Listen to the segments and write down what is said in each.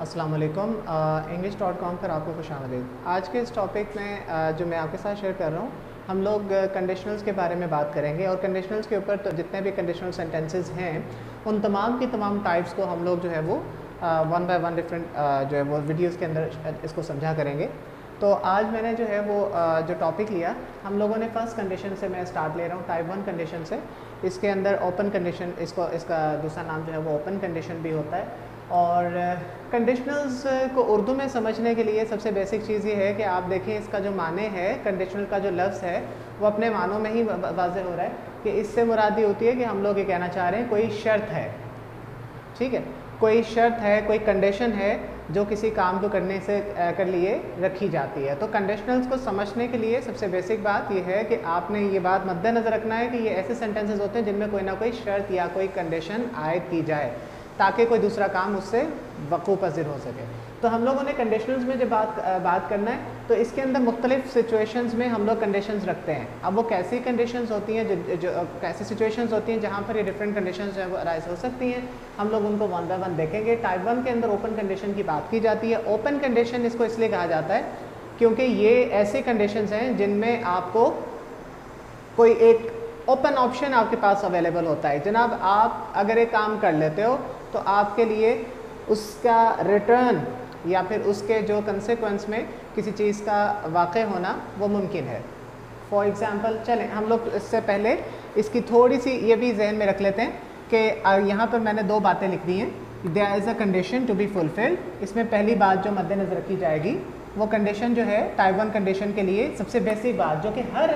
अस्सलाम वालेकुम। English.com पर आपको खुशामदीद। आज के इस टॉपिक में जो मैं आपके साथ शेयर कर रहा हूँ, हम लोग कंडीशनल्स के बारे में बात करेंगे और कंडीशनल्स के ऊपर तो जितने भी कंडीशनल सेंटेंसेस हैं उन तमाम की तमाम टाइप्स को हम लोग जो है वो वन बाय वन डिफरेंट जो है वो वीडियोस के अंदर इसको समझा करेंगे। तो आज मैंने जो है वो जो टॉपिक लिया, हम लोगों ने फर्स्ट कंडीशन से मैं स्टार्ट ले रहा हूँ, टाइप 1 कंडीशन से। इसके अंदर ओपन कंडीशन, इसका दूसरा नाम जो है वो ओपन कंडीशन भी होता है। और कंडीशनल्स को उर्दू में समझने के लिए सबसे बेसिक चीज़ ये है कि आप देखें इसका जो माने है, कंडीशनल का जो लफ्ज़ है वो अपने मानों में ही वाज़ेह हो रहा है कि इससे मुराद ये होती है कि हम लोग ये कहना चाह रहे हैं कोई शर्त है, ठीक है, कोई शर्त है, कोई कंडीशन है जो किसी काम को करने से कर लिए रखी जाती है। तो कंडीशनल्स को समझने के लिए सबसे बेसिक बात यह है कि आपने ये बात मद्देनज़र रखना है कि ये ऐसे सेंटेंसेस होते हैं जिनमें कोई ना कोई शर्त या कोई कंडीशन आयद की जाए ताकि कोई दूसरा काम उससे वक़ू पज़ीर हो सके। तो हम लोगों ने कंडीशनल्स में जब बात करना है तो इसके अंदर मुख्तलिफ सिचुएशंस में हम लोग कंडीशंस रखते हैं। अब वो कैसी कंडीशंस होती हैं जो कैसी सिचुएशंस होती हैं जहाँ पर ये डिफरेंट कंडीशंस जो है वो अराइज हो सकती हैं, हम लोग उनको वन बाय वन देखेंगे। टाइप 1 के अंदर ओपन कंडीशन की बात की जाती है। ओपन कंडीशन इसको इसलिए कहा जाता है क्योंकि ये ऐसे कंडीशंस हैं जिनमें आपको कोई एक ओपन ऑप्शन आपके पास अवेलेबल होता है। जनाब, आप अगर एक काम कर लेते हो तो आपके लिए उसका रिटर्न या फिर उसके जो कंसेक्वेंस में किसी चीज़ का वाक़ होना वो मुमकिन है। फॉर एग्ज़ाम्पल, चलें हम लोग इससे पहले इसकी थोड़ी सी ये भी जहन में रख लेते हैं कि यहाँ पर मैंने दो बातें लिख दी हैं। There is a condition to be fulfilled. इसमें पहली बात जो मद्देनज़र रखी जाएगी वो कंडीशन जो है टाइप 1 कंडीशन के लिए सबसे बेसिक बात, जो कि हर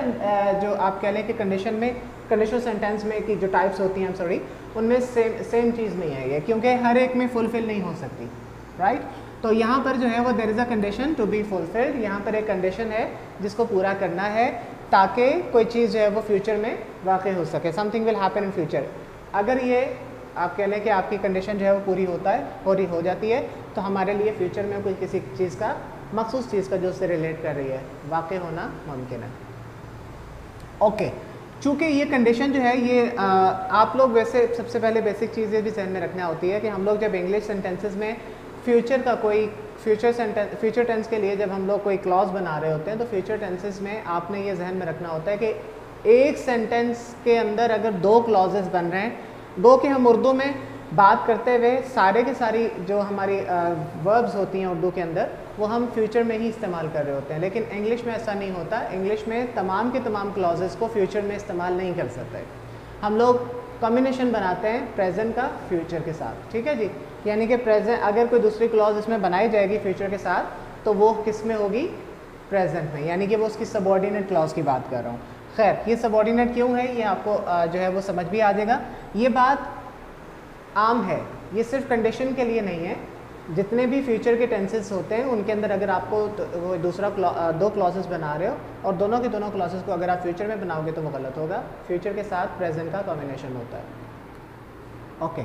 जो आप कह लें कि कंडीशन में, कंडीशनल सेंटेंस में की जो टाइप्स होती हैं, सॉरी, उनमें सेम चीज़ नहीं है ये, क्योंकि हर एक में फुलफिल नहीं हो सकती, राइट। तो यहाँ पर जो है वो there is a condition to be fulfilled. यहाँ पर एक कंडीशन है जिसको पूरा करना है ताकि कोई चीज़ जो है वो फ्यूचर में वाक़ हो सके, something will happen in future. अगर ये आप कह लें कि आपकी कंडीशन जो है वो पूरी हो जाती है तो हमारे लिए फ्यूचर में कोई किसी चीज़ का, मखसूस चीज़ का जो उससे रिलेट कर रही है, वाक़ होना मुमकिन है। ओके, चूँकि ये कंडीशन जो है ये आप लोग वैसे सबसे पहले बेसिक चीज़ ये भी ध्यान में रखना होती है कि हम लोग जब इंग्लिश सेंटेंसेस में फ्यूचर का कोई फ्यूचर टेंस के लिए जब हम लोग कोई क्लॉज बना रहे होते हैं तो फ्यूचर टेंसेस में आपने ये जहन में रखना होता है कि एक सेंटेंस के अंदर अगर दो क्लॉजेस बन रहे हैं, गो कि हम उर्दू में बात करते हुए सारे की सारी जो हमारी वर्ब्स होती हैं उर्दू के अंदर वो हम फ्यूचर में ही इस्तेमाल कर रहे होते हैं, लेकिन इंग्लिश में ऐसा नहीं होता। इंग्लिश में तमाम के तमाम क्लॉजेस को फ्यूचर में इस्तेमाल नहीं कर सकते। हम लोग कॉम्बिनेशन बनाते हैं प्रेजेंट का फ्यूचर के साथ, ठीक है जी। यानी कि प्रेजेंट, अगर कोई दूसरी क्लॉज इसमें बनाई जाएगी फ्यूचर के साथ तो वो किस में होगी? प्रेजेंट में, यानी कि वो उसकी सबऑर्डिनेट क्लॉज की बात कर रहा हूँ। खैर, ये सबऑर्डिनेट क्यों है ये आपको जो है वो समझ भी आ जाएगा। ये बात आम है, ये सिर्फ कंडीशन के लिए नहीं है। जितने भी फ्यूचर के टेंसेस होते हैं उनके अंदर अगर आपको वो दूसरा दो क्लॉजेस बना रहे हो और दोनों के दोनों क्लॉजेस को अगर आप फ्यूचर में बनाओगे तो वो गलत होगा। फ्यूचर के साथ प्रेजेंट का कॉम्बिनेशन होता है। ओके,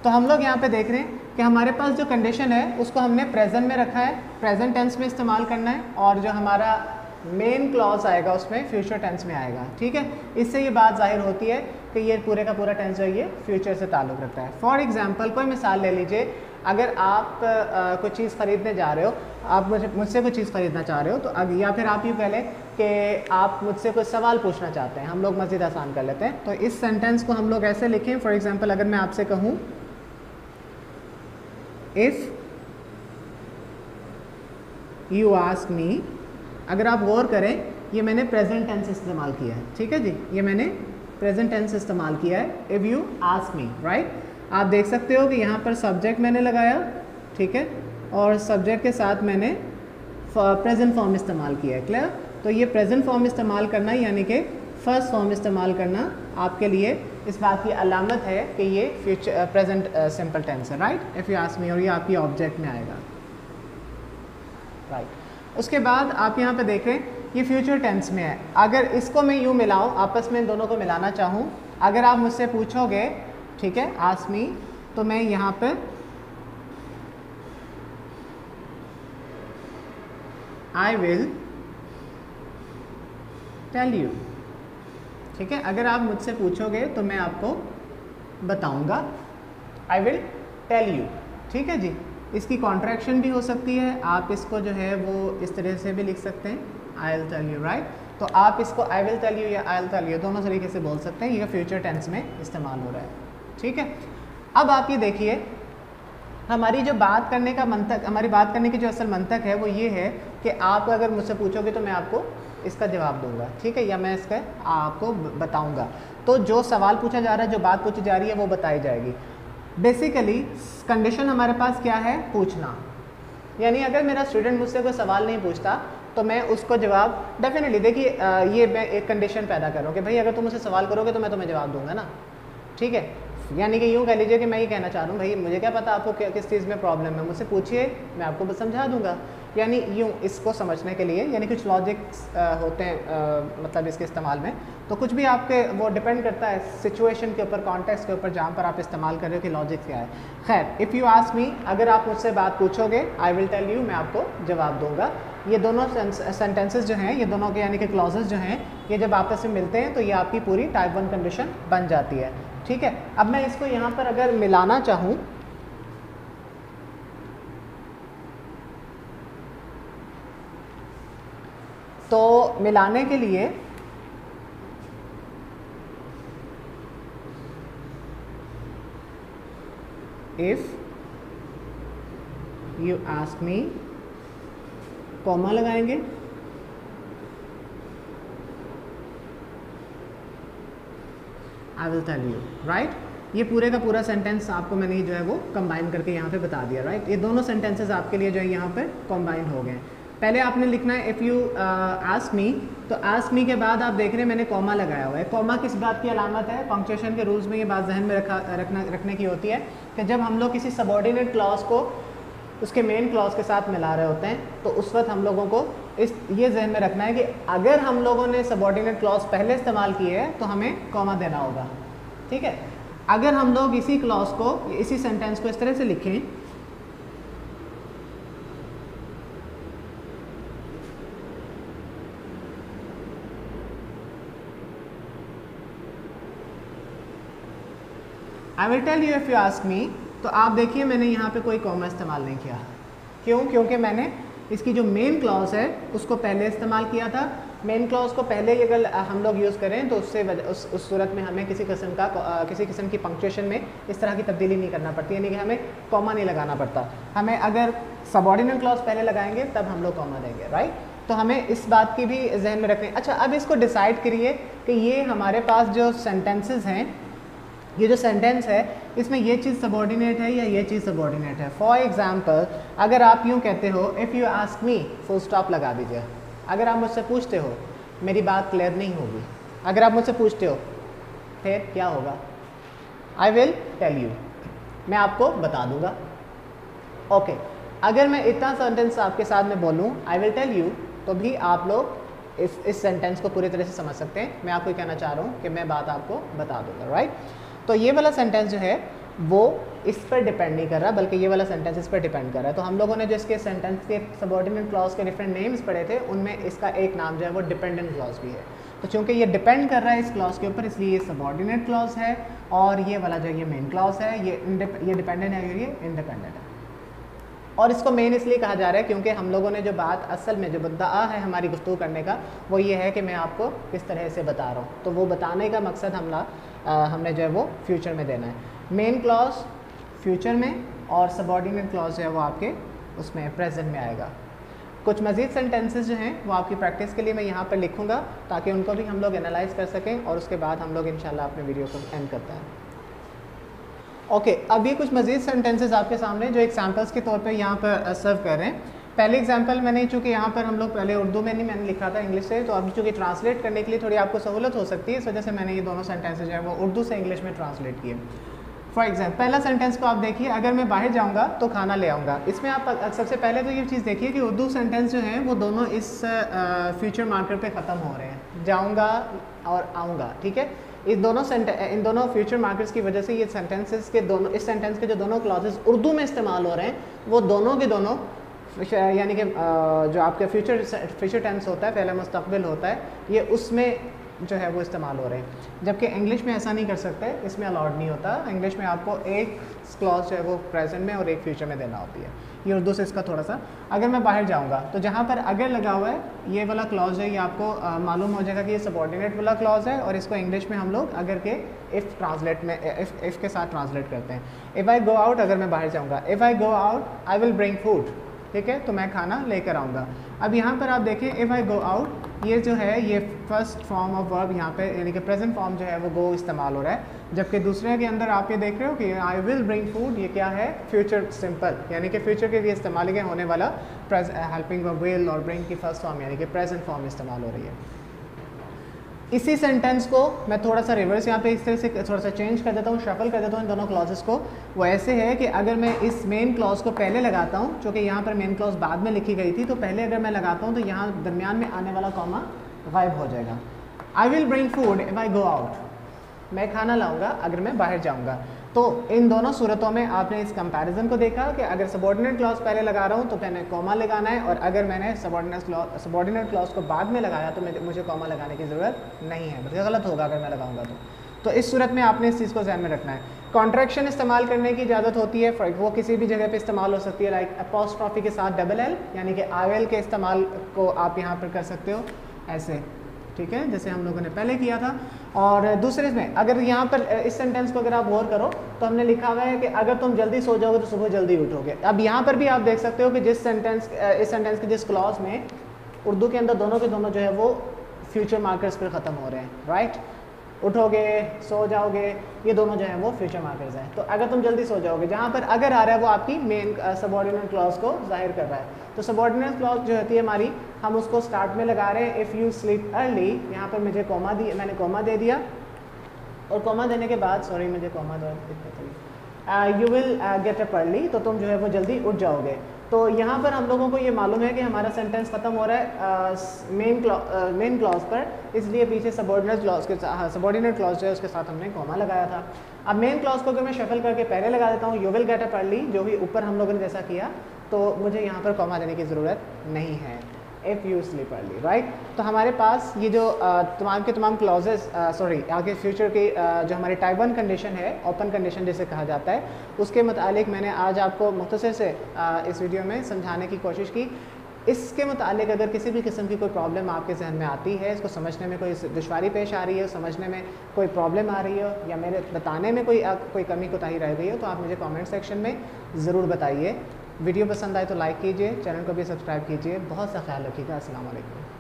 तो हम लोग यहाँ पे देख रहे हैं कि हमारे पास जो कंडीशन है उसको हमने प्रेजेंट में रखा है, प्रेजेंट टेंस में इस्तेमाल करना है, और जो हमारा मेन क्लॉज आएगा उसमें फ्यूचर टेंस में आएगा, ठीक है। इससे ये बात जाहिर होती है कि ये पूरे का पूरा टेंस जो है ये फ्यूचर से ताल्लुक़ रखता है। फॉर एग्जांपल, कोई मिसाल ले लीजिए, अगर आप कोई चीज़ ख़रीदने जा रहे हो, आप मुझसे कोई चीज़ ख़रीदना चाह रहे हो, तो या फिर आप यूँ कह लें कि आप मुझसे कोई सवाल पूछना चाहते हैं, हम लोग मज़ीद आसान कर लेते हैं। तो इस सेंटेंस को हम लोग ऐसे लिखें। फॉर एग्ज़ाम्पल, अगर मैं आपसे कहूँ इफ़ यू आस्क मी, अगर आप गौर करें ये मैंने प्रेजेंट टेंस इस्तेमाल किया है, ठीक है जी, ये मैंने प्रेजेंट टेंस इस्तेमाल किया है। If you ask me, right. आप देख सकते हो कि यहाँ पर सब्जेक्ट मैंने लगाया, ठीक है, और सब्जेक्ट के साथ मैंने प्रेजेंट फॉर्म इस्तेमाल किया है। क्लियर? तो ये प्रेजेंट फॉर्म इस्तेमाल करना यानी कि फर्स्ट फॉर्म इस्तेमाल करना आपके लिए इस बात की अलामत है कि ये फ्यूचर प्रेजेंट सिंपल टेंस है, राइट। इफ़ यू आस्क मी, और ये आपकी ऑब्जेक्ट में आएगा, राइट। उसके बाद आप यहाँ पे देखें ये फ्यूचर टेंस में है। अगर इसको मैं यूँ मिलाऊँ, आपस में इन दोनों को मिलाना चाहूँ, अगर आप मुझसे पूछोगे, ठीक है, आस्क मी, तो मैं यहाँ पे आई विल टेल यू, ठीक है। अगर आप मुझसे पूछोगे तो मैं आपको बताऊंगा, आई विल टेल यू, ठीक है जी। इसकी कॉन्ट्रैक्शन भी हो सकती है, आप इसको जो है वो इस तरह से भी लिख सकते हैं, I will tell you, right. तो आप इसको आई विल टेल यू या आई विल टेल यू दोनों तरीके से बोल सकते हैं, ये फ्यूचर टेंस में इस्तेमाल हो रहा है, ठीक है। अब आप ये देखिए, हमारी जो बात करने का मंतक, हमारी बात करने की जो असल मंतक है वो ये है कि आप अगर मुझसे पूछोगे तो मैं आपको इसका जवाब दूंगा, ठीक है, या मैं इसका आपको बताऊंगा। तो जो सवाल पूछा जा रहा है, जो बात पूछी जा रही है वो बताई जाएगी। बेसिकली कंडीशन हमारे पास क्या है, पूछना, यानी अगर मेरा स्टूडेंट मुझसे कोई सवाल नहीं पूछता तो मैं उसको जवाब डेफिनेटली, देखिए ये मैं एक कंडीशन पैदा कर रहा हूँ कि भाई अगर तुम मुझसे सवाल करोगे तो मैं तुम्हें जवाब दूंगा ना, ठीक है। यानी कि यूँ कह लीजिए कि मैं ये कहना चाह रहा हूँ भाई मुझे क्या पता आपको किस चीज़ में प्रॉब्लम है, मुझसे पूछिए मैं आपको बस समझा दूंगा। यानी यूँ इसको समझने के लिए, यानी कुछ लॉजिक्स होते हैं मतलब इसके इस्तेमाल में, तो कुछ भी आपके वो डिपेंड करता है सिचुएशन के ऊपर, कॉन्टेक्स्ट के ऊपर जहाँ पर आप इस्तेमाल कर रहे हो कि लॉजिक क्या है। खैर, इफ़ यू आस्क मी, अगर आप मुझसे बात पूछोगे आई विल टेल यू, मैं आपको जवाब दूंगा। ये दोनों सेंटेंसेस जो हैं, ये दोनों के यानी कि क्लॉजेज जो हैं, ये जब आपस में मिलते हैं तो ये आपकी पूरी टाइप 1 कंडीशन बन जाती है, ठीक है। अब मैं इसको यहाँ पर अगर मिलाना चाहूँ तो मिलाने के लिए if you ask me, comma लगाएंगे, I will tell you, right. ये पूरे का पूरा सेंटेंस आपको मैंने जो है वो कंबाइन करके यहाँ पे बता दिया, राइट। ये दोनों सेंटेंसेस आपके लिए जो है यहाँ पे कंबाइन हो गए। पहले आपने लिखना है इफ़ यू आस्क मी, तो आस्क मी के बाद आप देख रहे हैं मैंने कॉमा लगाया हुआ है। कॉमा किस बात की अलामत है, पंक्चुएशन के रूल्स में ये बात जहन में रखने की होती है कि जब हम लोग किसी सबऑर्डिनेट क्लॉज को उसके मेन क्लॉज के साथ मिला रहे होते हैं तो उस वक्त हम लोगों को ये जहन में रखना है कि अगर हम लोगों ने सबऑर्डिनेट क्लॉज पहले इस्तेमाल किए हैं तो हमें कॉमा देना होगा, ठीक है। अगर हम लोग इसी क्लॉज को, इसी सेंटेंस को इस तरह से लिखें, I will tell you if you ask me, तो आप देखिए मैंने यहाँ पे कोई कॉमा इस्तेमाल नहीं किया। क्यों? क्योंकि मैंने इसकी जो मेन क्लॉज है उसको पहले इस्तेमाल किया था। मेन क्लॉज को पहले ही अगर हम लोग यूज़ करें तो उससे उस सूरत में हमें किसी किस्म की पंक्चुएशन में इस तरह की तब्दीली नहीं करना पड़ती, यानी कि हमें कॉमा नहीं लगाना पड़ता। हमें अगर सबऑर्डिनेट क्लॉज पहले लगाएंगे तब हम लोग कॉमा देंगे, राइट। तो हमें इस बात की भी जहन में रखनी। अच्छा, अब इसको डिसाइड करिए कि ये हमारे पास जो सेंटेंसेस हैं, ये जो सेंटेंस है इसमें ये चीज़ सबऑर्डिनेट है या ये चीज़ सबऑर्डिनेट है। फॉर एग्जांपल, अगर आप यूँ कहते हो if you ask me, full stop लगा दीजिए। अगर आप मुझसे पूछते हो, मेरी बात क्लियर नहीं होगी। अगर आप मुझसे पूछते हो फिर क्या होगा, आई विल टेल यू, मैं आपको बता दूंगा। ओके, अगर मैं इतना सेंटेंस आपके साथ में बोलूँ आई विल टेल यू, तो भी आप लोग इस सेंटेंस को पूरी तरह से समझ सकते हैं। मैं आपको कहना चाह रहा हूँ कि मैं बात आपको बता दूंगा, राइट। तो ये वाला सेंटेंस जो है वो इस पर डिपेंड नहीं कर रहा, बल्कि ये वाला सेंटेंस इस पर डिपेंड कर रहा है। तो हम लोगों ने जो इसके सेंटेंस के सबऑर्डिनेट क्लॉज के डिफरेंट नेम्स पढ़े थे, उनमें इसका एक नाम जो है वो डिपेंडेंट क्लॉज भी है। तो चूंकि ये डिपेंड कर रहा है इस क्लॉज के ऊपर, इसलिए ये सबऑर्डिनेट क्लॉज है, और ये वाला जो ये मेन क्लॉज है ये डिपेंडेंट है और ये इंडिपेंडेंट है। और इसको मेन इसलिए कहा जा रहा है क्योंकि हम लोगों ने जो बात असल में जो मुद्दा है हमारी गुफ्तगू करने का, वो ये है कि मैं आपको किस तरह से बता रहा हूँ। तो वो बताने का मकसद हमने जो है वो फ्यूचर में देना है। मेन क्लॉज फ्यूचर में और सबऑर्डिनेट क्लॉज जो है वो आपके उसमें प्रेजेंट में आएगा। कुछ मज़ीद सेंटेंसेस जो हैं वो आपकी प्रैक्टिस के लिए मैं यहाँ पर लिखूँगा ताकि उनको भी हम लोग एनालाइज कर सकें, और उसके बाद हम लोग इंशाल्लाह अपने वीडियो को एंड करते हैं। ओके, अब ये कुछ मज़ीद सेंटेंसेस आपके सामने जो एग्जांपल्स के तौर पे यहाँ पर सर्व कर रहे हैं। पहले एग्जांपल मैंने, चूँकि यहाँ पर हम लोग पहले उर्दू में नहीं मैंने लिखा था इंग्लिश से, तो अब चूँकि ट्रांसलेट करने के लिए थोड़ी आपको सहूलत हो सकती है, इस वजह से मैंने ये दोनों सेंटेंसेस जो है वो उर्दू से इंग्लिश में ट्रांसलेट किए। फॉर एग्जाम्पल, पहला सेंटेंस को आप देखिए, अगर मैं बाहर जाऊँगा तो खाना ले आऊँगा। इसमें आप सबसे पहले तो ये चीज़ देखिए कि उर्दू सेंटेंस जो हैं वो दोनों इस फ्यूचर मार्कर पे ख़त्म हो रहे हैं, जाऊँगा और आऊँगा, ठीक है। इन दोनों फ्यूचर मार्कर्स की वजह से ये सेंटेंसेस के दोनों, इस सेंटेंस के जो दोनों क्लॉजेस उर्दू में इस्तेमाल हो रहे हैं, वो दोनों के दोनों यानी कि जो आपका फ्यूचर टेंस होता है, पहला मुस्तकबिल होता है, ये उसमें जो है वो इस्तेमाल हो रहे हैं, जबकि इंग्लिश में ऐसा नहीं कर सकते, इसमें अलाउड नहीं होता। इंग्लिश में आपको एक क्लॉज जो है वो प्रेजेंट में और एक फ्यूचर में देना होती है। ये उर्दू से इसका थोड़ा सा, अगर मैं बाहर जाऊँगा तो जहाँ पर अगर लगा हुआ है ये वाला क्लॉज है, ये आपको मालूम हो जाएगा कि ये सबॉर्डिनेट वाला क्लॉज है, और इसको इंग्लिश में हम लोग अगर के इफ़ ट्रांसलेट में इफ़ के साथ ट्रांसलेट करते हैं। इफ़ आई गो आउट, अगर मैं बाहर जाऊँगा, if I go out I will bring food, ठीक है, तो मैं खाना लेकर आऊँगा। अब यहाँ पर आप देखें इफ़ आई गो आउट, ये जो है ये फर्स्ट फॉर्म ऑफ वर्ब यहाँ पे यानी कि प्रेजेंट फॉर्म जो है वो गो इस्तेमाल हो रहा है, जबकि दूसरे के अंदर आप ये देख रहे हो कि आई विल ब्रिंग फूड, ये क्या है, फ्यूचर सिंपल, यानी कि फ्यूचर के लिए इस्तेमाल के होने वाला हेल्पिंग वर्ब विल और ब्रिंग की फर्स्ट फॉर्म यानी कि प्रेजेंट फॉर्म इस्तेमाल हो रही है। इसी सेंटेंस को मैं थोड़ा सा रिवर्स यहाँ पे इस तरह से थोड़ा सा चेंज कर देता हूँ, शफल कर देता हूँ इन दोनों क्लॉजेस को। वो ऐसे है कि अगर मैं इस मेन क्लॉज को पहले लगाता हूँ, चूँकि यहाँ पर मेन क्लॉज बाद में लिखी गई थी, तो पहले अगर मैं लगाता हूँ तो यहाँ दरमियान में आने वाला कॉमा गायब हो जाएगा। I will bring food if I go out, मैं खाना लाऊंगा अगर मैं बाहर जाऊंगा। तो इन दोनों सूरतों में आपने इस कंपैरिजन को देखा कि अगर सबॉर्डिनेट क्लॉज पहले लगा रहा हूँ तो मैंने कॉमा लगाना है, और अगर मैंने सबॉर्डिनेट क्लॉज को बाद में लगाया तो मुझे कॉमा लगाने की ज़रूरत नहीं है, बल्कि गलत होगा अगर मैं लगाऊंगा तो इस सूरत में आपने इस चीज़ को ध्यान में रखना है। कॉन्ट्रैक्शन इस्तेमाल करने की इजाज़त होती है, वो किसी भी जगह पे इस्तेमाल हो सकती है, लाइक अपॉस्ट्रॉफी के साथ डबल एल यानी कि आई एल के इस्तेमाल को आप यहाँ पर कर सकते हो ऐसे, ठीक है, जैसे हम लोगों ने पहले किया था। और दूसरे में अगर यहाँ पर इस सेंटेंस को अगर आप गौर करो तो हमने लिखा हुआ है कि अगर तुम जल्दी सो जाओगे तो सुबह जल्दी उठोगे। अब यहाँ पर भी आप देख सकते हो कि इस सेंटेंस के जिस क्लॉज में उर्दू के अंदर दोनों के दोनों जो है वो फ्यूचर मार्कर्स पर ख़त्म हो रहे हैं, राइट, उठोगे, सो जाओगे, ये दोनों जो है वो फ्यूचर मार्कर्स हैं। तो अगर तुम जल्दी सो जाओगे, जहाँ पर अगर आ रहा है वो आपकी मेन सबॉर्डिनेट क्लॉज को जाहिर कर रहा है। तो सबॉर्डिनेट क्लॉज जो होती है हमारी, हम उसको स्टार्ट में लगा रहे हैं, इफ़ यू स्लीप अर्ली, यहाँ पर मुझे कॉमा दी, मैंने कॉमा दे दिया, और कॉमा देने के बाद सॉरी मुझे कॉमा दो, you will get up early, तो तुम जो है वो जल्दी उठ जाओगे। तो यहाँ पर हम लोगों को ये मालूम है कि हमारा सेंटेंस ख़त्म हो रहा है मेन क्लॉज पर, इसलिए पीछे सबॉर्डिनेट क्लॉज जो है उसके साथ हमने कॉमा लगाया था। अब मेन क्लॉज को अगर मैं शफल करके पहले लगा देता हूँ, you will get up early, जो भी ऊपर हम लोगों ने जैसा किया, तो मुझे यहाँ पर कॉमा देने की ज़रूरत नहीं है, if you sleep early, right. तो हमारे पास ये जो तमाम के तमाम क्लॉजेस आगे फ्यूचर की जो हमारी टाइप 1 कंडीशन है, ओपन कंडीशन जिसे कहा जाता है, उसके मुतालिक मैंने आज आपको मुख्तसर से इस वीडियो में समझाने की कोशिश की। इसके मुतालिक अगर किसी भी किस्म की कोई प्रॉब्लम आपके जहन में आती है, इसको समझने में कोई दुश्वारी पेश आ रही है, समझने में कोई प्रॉब्लम आ रही हो, या मेरे बताने में कोई कमी कोताही रह गई हो, तो आप मुझे कमेंट सेक्शन में ज़रूर बताइए। वीडियो पसंद आए तो लाइक कीजिए, चैनल को भी सब्सक्राइब कीजिए। बहुत सा ख्याल रखिएगा। अस्सलाम वालेकुम।